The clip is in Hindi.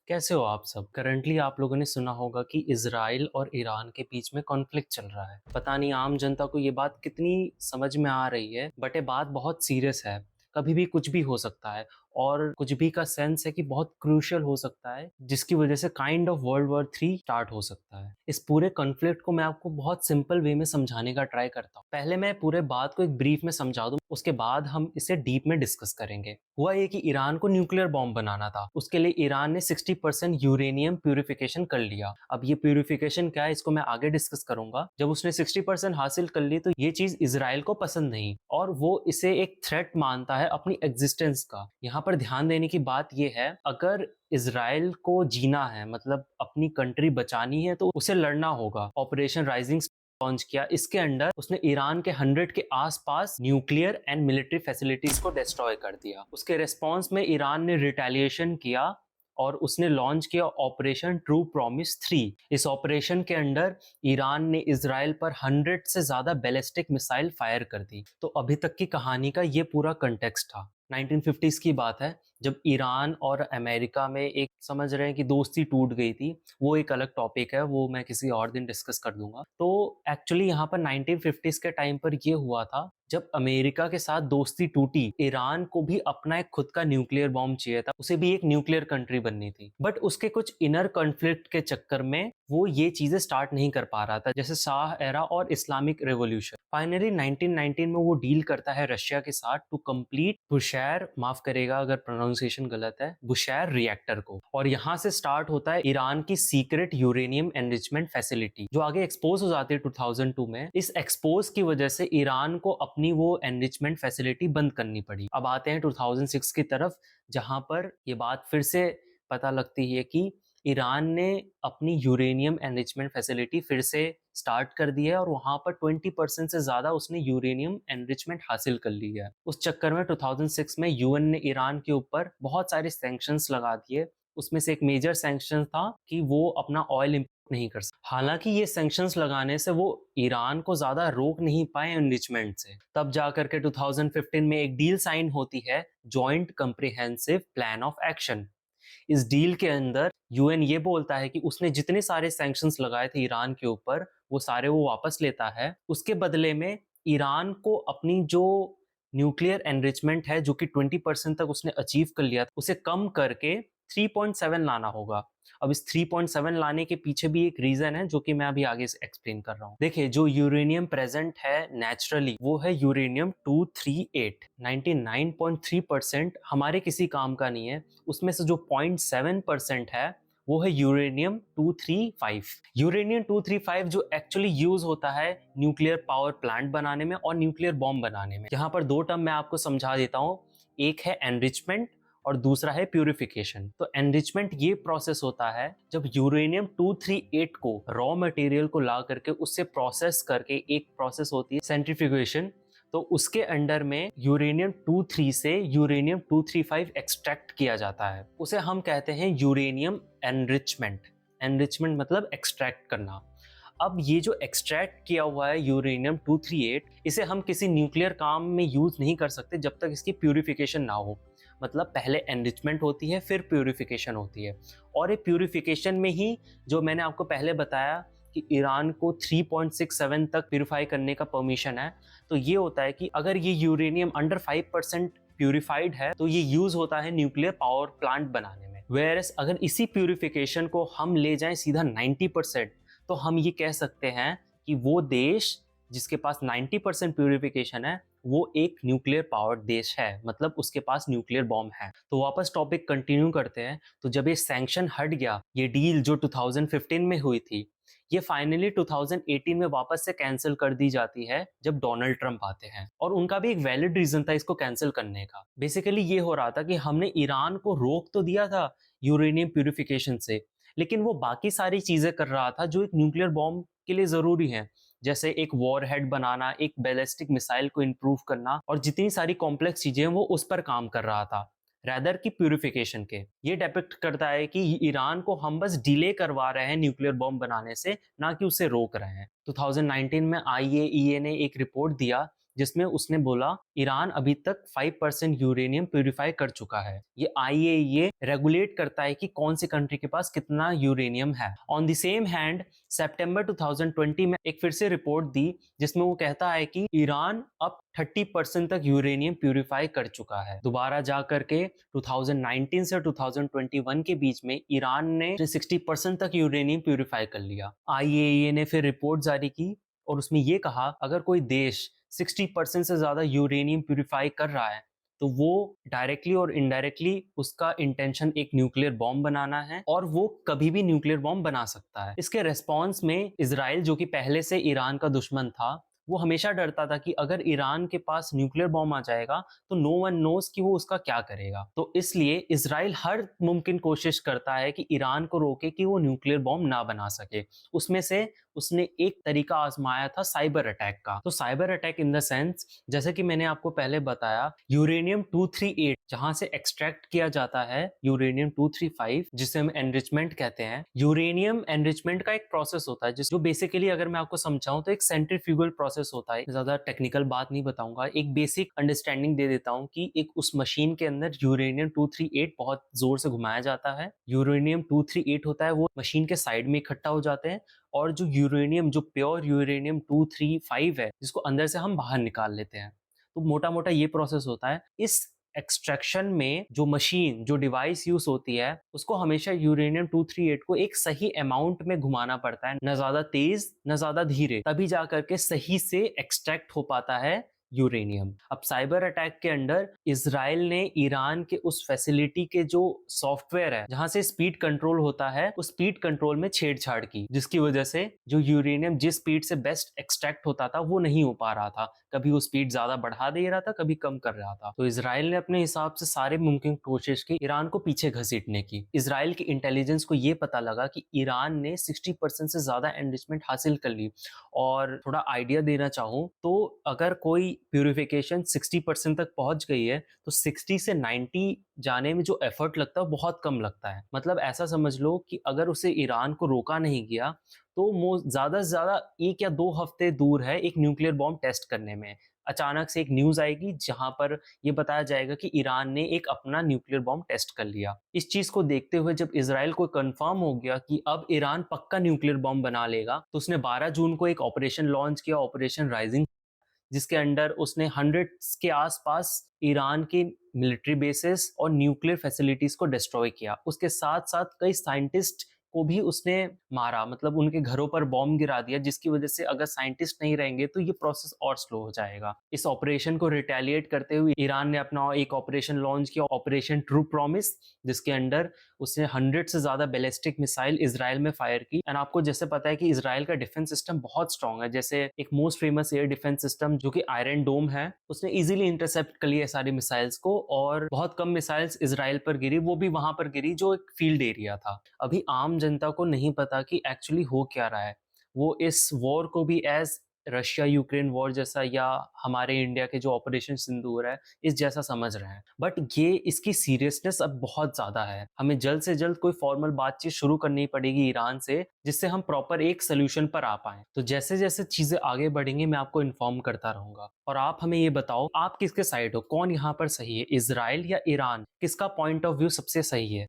कैसे हो आप सब? करंटली आप लोगों ने सुना होगा कि इज़राइल और ईरान के बीच में कॉन्फ्लिक्ट चल रहा है। पता नहीं आम जनता को ये बात कितनी समझ में आ रही है, बट ये बात बहुत सीरियस है। कभी भी कुछ भी हो सकता है और कुछ भी का सेंस है कि बहुत क्रूशियल हो सकता है, जिसकी वजह से kind of world war 3 start हो सकता है। इस पूरे कॉन्फ्लिक्ट को मैं आपको बहुत सिंपल वे में समझाने का ट्राई करता हूँ। पहले मैं पूरे बात को एक ब्रीफ में समझा दूँ, उसके बाद हम इसे डीप में डिस्कस करेंगे। हुआ ये कि ईरान को न्यूक्लियर बॉम्ब बनाना था। उसके लिए ईरान ने 60% यूरेनियम प्यूरिफिकेशन कर लिया। अब ये प्यूरिफिकेशन क्या है, इसको मैं आगे डिस्कस करूंगा। जब उसने 60% हासिल कर ली तो ये चीज इजराइल को पसंद नहीं और वो इसे एक थ्रेट मानता है अपनी एग्जिस्टेंस का। यहाँ पर ध्यान देने की बात ये है, अगर इजराइल को जीना है, मतलब अपनी कंट्री बचानी है, तो उसे लड़ना होगा। ऑपरेशन राइजिंग लॉन्च किया। इसके अंडर उसने ईरान के 100 के आसपास न्यूक्लियर एंड मिलिट्री फैसिलिटीज को डिस्ट्रॉय कर दिया। उसके रिस्पॉन्स में ईरान ने रिटेलिएशन किया और उसने लॉन्च किया ऑपरेशन ट्रू प्रॉमिस 3। इस ऑपरेशन के अंडर ईरान ने इजराइल पर 100 से ज्यादा बैलिस्टिक मिसाइल फायर कर दी। तो अभी तक की कहानी का ये पूरा कंटेक्स्ट था। 1950s की बात है, जब ईरान और अमेरिका में एक समझ रहे हैं कि दोस्ती टूट गई थी। वो एक अलग टॉपिक है, वो मैं किसी और दिन डिस्कस कर दूंगा। तो एक्चुअली यहाँ पर 1950s के टाइम पर ये हुआ था, जब अमेरिका के साथ दोस्ती टूटी, ईरान को भी अपना एक खुद का न्यूक्लियर बॉम्ब चाहिए था। उसे भी एक न्यूक्लियर कंट्री बननी थी, बट उसके कुछ इनर कॉन्फ्लिक्ट के चक्कर में वो ये चीजें स्टार्ट नहीं कर पा रहा था, जैसे शाह एरा और इस्लामिक रेवोल्यूशन। फाइनली 1919 में वो डील करता है रशिया के साथ टू कंप्लीट बुशैर, माफ करेगा अगर प्रोनाउंसिएशन गलत है, बुशैर रिएक्टर को। और यहाँ से स्टार्ट होता है ईरान की सीक्रेट यूरेनियम एनरिचमेंट फैसिलिटी, जो आगे एक्सपोज हो जाती है 2002 में। इस एक्सपोज की वजह से ईरान को अपनी वो एनरिचमेंट फैसिलिटी बंद करनी पड़ी। अब आते हैं 2006 की तरफ, जहां पर ये बात फिर से पता लगती है कि ईरान ने अपनी यूरेनियम एनरिचमेंट फैसिलिटी फिर से स्टार्ट कर दी है और वहां पर 20% से ज्यादा उसने यूरेनियम एनरिचमेंट हासिल कर ली है। उस चक्कर में 2006 में यूएन ने ईरान के ऊपर बहुत सारे सैंक्शंस लगा दिए। उसमें से एक मेजर सैंक्शन था कि वो अपना ऑयल इंपोर्ट नहीं कर सकता। हालांकि ये सैंक्शंस लगाने से वो ईरान को ज्यादा रोक नहीं पाए एनरिचमेंट से। तब जाकर के 2015 में एक डील साइन होती है, joint comprehensive plan of action. इस डील के अंदर यूएन ये बोलता है कि उसने जितने सारे सैंक्शंस लगाए थे ईरान के ऊपर, वो सारे वो वापस लेता है। उसके बदले में ईरान को अपनी जो न्यूक्लियर एनरिचमेंट है, जो कि 20% तक उसने अचीव कर लिया था, उसे कम करके 3.7 लाना होगा। अब इस 3.7 लाने के पीछे भी एक रीजन है, जो कि मैं अभी आगे एक्सप्लेन कर रहा हूँ। देखिए, जो यूरेनियम प्रेजेंट है नेचुरली, वो है यूरेनियम 238। 99.3% हमारे किसी काम का नहीं है। उसमें से जो 0.7% है, वो है यूरेनियम 235। यूरेनियम 235 जो एक्चुअली यूज होता है न्यूक्लियर पावर प्लांट बनाने में और न्यूक्लियर बॉम्ब बनाने में। यहाँ पर दो टर्म मैं आपको समझा देता हूँ, एक है एनरिचमेंट और दूसरा है प्यूरिफिकेशन। तो एनरिचमेंट ये प्रोसेस होता है जब यूरेनियम 238 को रॉ मटेरियल को ला करके उससे प्रोसेस करके, एक प्रोसेस होती है सेंट्रीफ्यूगेशन, तो उसके अंडर में यूरेनियम 23 से यूरेनियम 235 एक्सट्रैक्ट किया जाता है। उसे हम कहते हैं यूरेनियम एनरिचमेंट। एनरिचमेंट मतलब एक्सट्रैक्ट करना। अब ये जो एक्सट्रैक्ट किया हुआ है यूरेनियम 238, इसे हम किसी न्यूक्लियर काम में यूज नहीं कर सकते जब तक इसकी प्यूरिफिकेशन ना हो। मतलब पहले एनरिचमेंट होती है, फिर प्यूरिफिकेशन होती है। और ये प्यूरिफिकेशन में ही, जो मैंने आपको पहले बताया कि ईरान को 3.67 तक प्यूरिफाई करने का परमिशन है, तो ये होता है कि अगर ये यूरेनियम अंडर 5% प्यूरिफाइड है, तो ये यूज होता है न्यूक्लियर पावर प्लांट बनाने में। वेयरएस अगर इसी प्यूरिफिकेशन को हम ले जाएं सीधा 90%, तो हम ये कह सकते हैं कि वो देश जिसके पास 90% प्यूरिफिकेशन है, वो एक न्यूक्लियर पावर्ड देश है, मतलब उसके पास न्यूक्लियर बॉम्ब है। तो वापस टॉपिक कंटिन्यू करते हैं। तो जब ये सैंक्शन हट गया, ये डील जो 2015 में हुई थी, ये फाइनली 2018 में वापस से कैंसिल कर दी जाती है जब डोनाल्ड ट्रंप आते हैं। और उनका भी एक वैलिड रीजन था इसको कैंसिल करने का। बेसिकली ये हो रहा था कि हमने ईरान को रोक तो दिया था यूरेनियम प्यूरिफिकेशन से, लेकिन वो बाकी सारी चीजें कर रहा था जो एक न्यूक्लियर बॉम्ब के लिए जरूरी है, जैसे एक वॉरहेड बनाना, एक बैलिस्टिक मिसाइल को इंप्रूव करना, और जितनी सारी कॉम्प्लेक्स चीजें हैं वो उस पर काम कर रहा था रैदर की प्यूरिफिकेशन के। ये डिपिक्ट करता है कि ईरान को हम बस डिले करवा रहे हैं न्यूक्लियर बॉम्ब बनाने से, ना कि उसे रोक रहे हैं। 2019 में आईएईए ने एक रिपोर्ट दिया जिसमें उसने बोला ईरान अभी तक 5% यूरेनियम प्यूरिफाई कर चुका है। ये आईएईए रेगुलेट करता है कि कौन सी कंट्री के पास कितना यूरेनियम है। ऑन द सेम हैंड सितंबर 2020 में एक फिर से रिपोर्ट दी जिसमें वो कहता है कि ईरान अब 30% तक यूरेनियम प्यूरिफाई कर चुका है। दोबारा जा करके 2019 से 2021 के बीच में ईरान ने 60% तक यूरेनियम प्यूरिफाई कर लिया। आईएईए ने फिर रिपोर्ट जारी की और उसमें ये कहा अगर कोई देश 60% से ज्यादा यूरेनियम प्यूरिफाई कर रहा है तो वो डायरेक्टली और इनडायरेक्टली उसका इंटेंशन एक न्यूक्लियर बॉम्ब बनाना है और वो कभी भी न्यूक्लियर बॉम्ब बना सकता है। इसके रेस्पॉन्स में इजराइल, जो कि पहले से ईरान का दुश्मन था, वो हमेशा डरता था कि अगर ईरान के पास न्यूक्लियर बॉम्ब आ जाएगा तो नो वन नोस कि वो उसका क्या करेगा। तो इसलिए इजराइल हर मुमकिन कोशिश करता है कि ईरान को रोके कि वो न्यूक्लियर बॉम्ब ना बना सके। उसमें से उसने एक तरीका आजमाया था साइबर अटैक का। तो cyber attack in the sense, जैसे कि मैंने आपको पहले बताया, यूरेनियम 238 जहां से एक्सट्रैक्ट किया जाता है यूरेनियम 235, जिसे हम एनरिचमेंट कहते हैं। यूरेनियम एनरिचमेंट का एक प्रोसेस होता है जो बेसिकली, अगर मैं आपको समझाऊं तो एक सेंट्रीफ्यूगल प्रोसेस होता है। ज्यादा टेक्निकल बात नहीं बताऊंगा, एक बेसिक अंडरस्टैंडिंग दे देता हूं कि एक उस मशीन के अंदर यूरेनियम 238 बहुत जोर से घुमाया जाता है। यूरेनियम 238 होता है वो मशीन के साइड में इकट्ठा हो जाते हैं और जो यूरेनियम, जो प्योर यूरेनियम 235 है, जिसको अंदर से हम बाहर निकाल लेते हैं। तो मोटा मोटा ये प्रोसेस होता है। इस एक्सट्रैक्शन में जो मशीन, जो डिवाइस यूज होती है, उसको हमेशा यूरेनियम 238 को एक सही अमाउंट में घुमाना पड़ता है, न ज्यादा तेज न ज्यादा धीरे, तभी जाकर के सही से एक्सट्रैक्ट हो पाता है यूरेनियम। अब साइबर अटैक के अंडर इजराइल ने ईरान के उस फैसिलिटी के जो सॉफ्टवेयर है जहां से स्पीड कंट्रोल होता है, उस स्पीड कंट्रोल में छेड़छाड़ की, जिसकी वजह से जो यूरेनियम जिस स्पीड से बेस्ट एक्सट्रैक्ट होता था वो नहीं हो पा रहा था। कभी वो स्पीड ज्यादा बढ़ा दे रहा था, कभी कम कर रहा था। तो इजराइल ने अपने हिसाब से सारे मुमकिन कोशिश की ईरान को पीछे घसीटने की। इजराइल की इंटेलिजेंस को ये पता लगा कि ईरान ने 60% से ज्यादा एनरिचमेंट हासिल कर ली। और थोड़ा आइडिया देना चाहूँ तो अगर कोई प्यूरिफिकेशन 60% तक पहुंच गई है तो 60 से 90 जाने में जो एफर्ट लगता है बहुत कम लगता है। मतलब ऐसा समझ लो कि अगर उसे ईरान को रोका नहीं गया तो वो ज्यादा से ज्यादा 1 या 2 हफ्ते दूर है एक न्यूक्लियर बॉम्ब टेस्ट करने में। अचानक से एक न्यूज आएगी जहां पर यह बताया जाएगा कि ईरान ने एक अपना न्यूक्लियर बॉम्ब टेस्ट कर लिया। इस चीज को देखते हुए जब इजराइल को कंफर्म हो गया कि अब ईरान पक्का न्यूक्लियर बॉम्ब बना लेगा, तो उसने 12 जून को एक ऑपरेशन लॉन्च किया, ऑपरेशन राइजिंग, जिसके अंडर उसने हंड्रेड्स के आसपास ईरान के मिलिट्री बेसिस और न्यूक्लियर फैसिलिटीज को डिस्ट्रॉय किया। उसके साथ साथ कई साइंटिस्ट को भी उसने मारा, मतलब उनके घरों पर बॉम्ब गिरा दिया, जिसकी वजह से अगर साइंटिस्ट नहीं रहेंगे तो ये प्रोसेस और स्लो हो जाएगा। इस ऑपरेशन को रिटेलिएट करते हुए ईरान ने अपना एक ऑपरेशन लॉन्च किया, ऑपरेशन ट्रू प्रॉमिस, जिसके अंडर उसने 100 से ज्यादा बैलिस्टिक मिसाइल इजराइल में फायर की। एंड आपको जैसे पता है कि इजराइल का डिफेंस सिस्टम बहुत स्ट्रॉन्ग है, जैसे एक most famous air defence system जो कि आयरन डोम है, उसने इजीली इंटरसेप्ट कर लिया सारी मिसाइल्स को और बहुत कम मिसाइल्स इजराइल पर गिरी, वो भी वहां पर गिरी जो एक फील्ड एरिया था। अभी आम जनता को नहीं पता कि एक्चुअली हो क्या रहा है। वो इस वॉर को भी एज रशिया यूक्रेन वॉर जैसा या हमारे इंडिया के जो ऑपरेशन सिंदूर है इस जैसा समझ रहे हैं, बट ये इसकी सीरियसनेस अब बहुत ज्यादा है। हमें जल्द से जल्द कोई फॉर्मल बातचीत शुरू करनी पड़ेगी ईरान से, जिससे हम प्रॉपर एक सोल्यूशन पर आ पाए। तो जैसे जैसे चीजें आगे बढ़ेंगी मैं आपको इन्फॉर्म करता रहूंगा। और आप हमें ये बताओ, आप किसके साइड हो, कौन यहाँ पर सही है, इजराइल या ईरान? किसका पॉइंट ऑफ व्यू सबसे सही है?